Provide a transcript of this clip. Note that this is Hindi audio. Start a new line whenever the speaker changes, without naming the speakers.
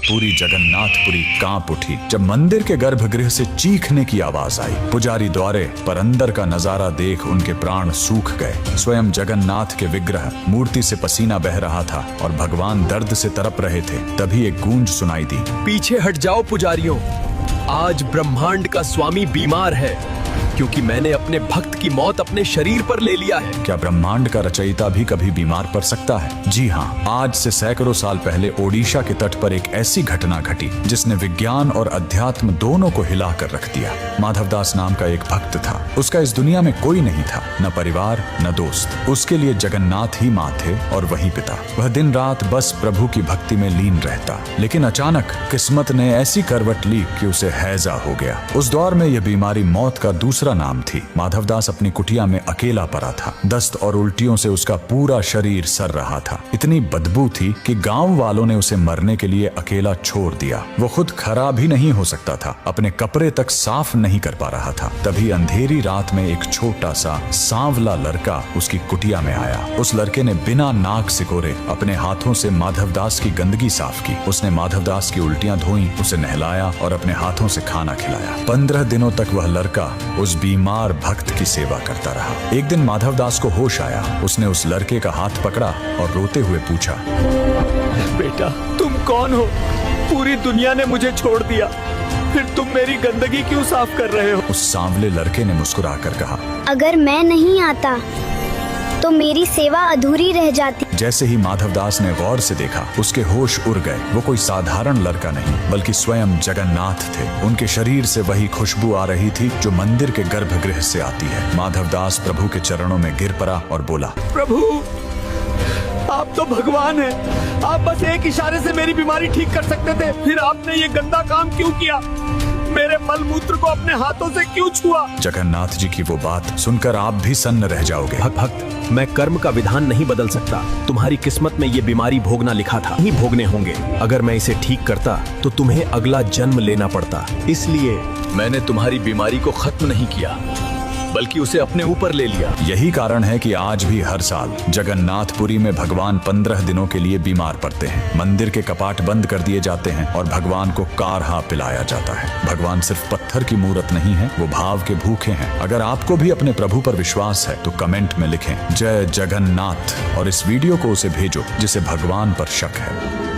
पूरी जगन्नाथपुरी कांप उठी जब मंदिर के गर्भगृह से चीखने की आवाज आई। पुजारी द्वारे पर अंदर का नजारा देख उनके प्राण सूख गए। स्वयं जगन्नाथ के विग्रह मूर्ति से पसीना बह रहा था और भगवान दर्द से तड़प रहे थे। तभी एक गूंज सुनाई दी,
पीछे हट जाओ पुजारियों, आज ब्रह्मांड का स्वामी बीमार है क्योंकि मैंने अपने भक्त की मौत अपने शरीर पर ले लिया है।
क्या ब्रह्मांड का रचयिता भी कभी बीमार पड़ सकता है? जी हाँ, आज से सैकड़ों साल पहले ओडिशा के तट पर एक ऐसी घटना घटी जिसने विज्ञान और अध्यात्म दोनों को हिला कर रख दिया। माधवदास नाम का एक भक्त था। उसका इस दुनिया में कोई नहीं था, न परिवार न दोस्त। उसके लिए जगन्नाथ ही माँ थे और वही पिता। वह दिन रात बस प्रभु की भक्ति में लीन रहता। लेकिन अचानक किस्मत ने ऐसी करवट ली कि उसे हैजा हो गया। उस दौर में यह बीमारी मौत का दूसरा नाम थी। माधवदास अपनी कुटिया में अकेला पड़ा था। दस्त और उल्टियों से उसका पूरा शरीर सर रहा था। इतनी बदबू थी कि गांव वालों ने उसे मरने के लिए अकेला छोड़ दिया। वो खुद खड़ा भी नहीं हो सकता था, अपने कपड़े तक साफ नहीं कर पा रहा था। तभी अंधेरी रात में एक छोटा सा सांवला लड़का उसकी कुटिया में आया। उस लड़के ने बिना नाक सिकोरे अपने हाथों से माधवदास की गंदगी साफ की। उसने माधवदास की उल्टियां धोई, उसे नहलाया और अपने हाथों से खाना खिलाया। 15 दिनों तक वह लड़का उस बीमार भक्त की सेवा करता रहा। एक दिन माधवदास को होश आया। उसने उस लड़के का हाथ पकड़ा और रोते हुए पूछा,
बेटा तुम कौन हो? पूरी दुनिया ने मुझे छोड़ दिया, फिर तुम मेरी गंदगी क्यों साफ कर रहे हो?
उस सांवले लड़के ने मुस्कुराकर कहा,
अगर मैं नहीं आता तो मेरी सेवा अधूरी रह जाती।
जैसे ही माधवदास ने गौर से देखा, उसके होश उड़ गए। वो कोई साधारण लड़का नहीं बल्कि स्वयं जगन्नाथ थे। उनके शरीर से वही खुशबू आ रही थी जो मंदिर के गर्भगृह से आती है। माधवदास प्रभु के चरणों में गिर पड़ा और बोला,
प्रभु आप तो भगवान हैं। आप बस एक इशारे से मेरी बीमारी ठीक कर सकते थे, फिर आपने ये गंदा काम क्यों किया? मेरे मल मूत्र को अपने हाथों से क्यों छुआ?
जगन्नाथ जी की वो बात सुनकर आप भी सन्न रह जाओगे।
भक्त, मैं कर्म का विधान नहीं बदल सकता। तुम्हारी किस्मत में ये बीमारी भोगना लिखा था, नहीं भोगने होंगे। अगर मैं इसे ठीक करता तो तुम्हें अगला जन्म लेना पड़ता। इसलिए मैंने तुम्हारी बीमारी को खत्म नहीं किया बल्कि उसे अपने ऊपर ले लिया।
यही कारण है कि आज भी हर साल जगन्नाथपुरी में भगवान 15 दिनों के लिए बीमार पड़ते हैं। मंदिर के कपाट बंद कर दिए जाते हैं और भगवान को काढ़ा पिलाया जाता है। भगवान सिर्फ पत्थर की मूर्त नहीं है, वो भाव के भूखे हैं। अगर आपको भी अपने प्रभु पर विश्वास है तो कमेंट में लिखें जय जगन्नाथ और इस वीडियो को उसे भेजो जिसे भगवान पर शक है।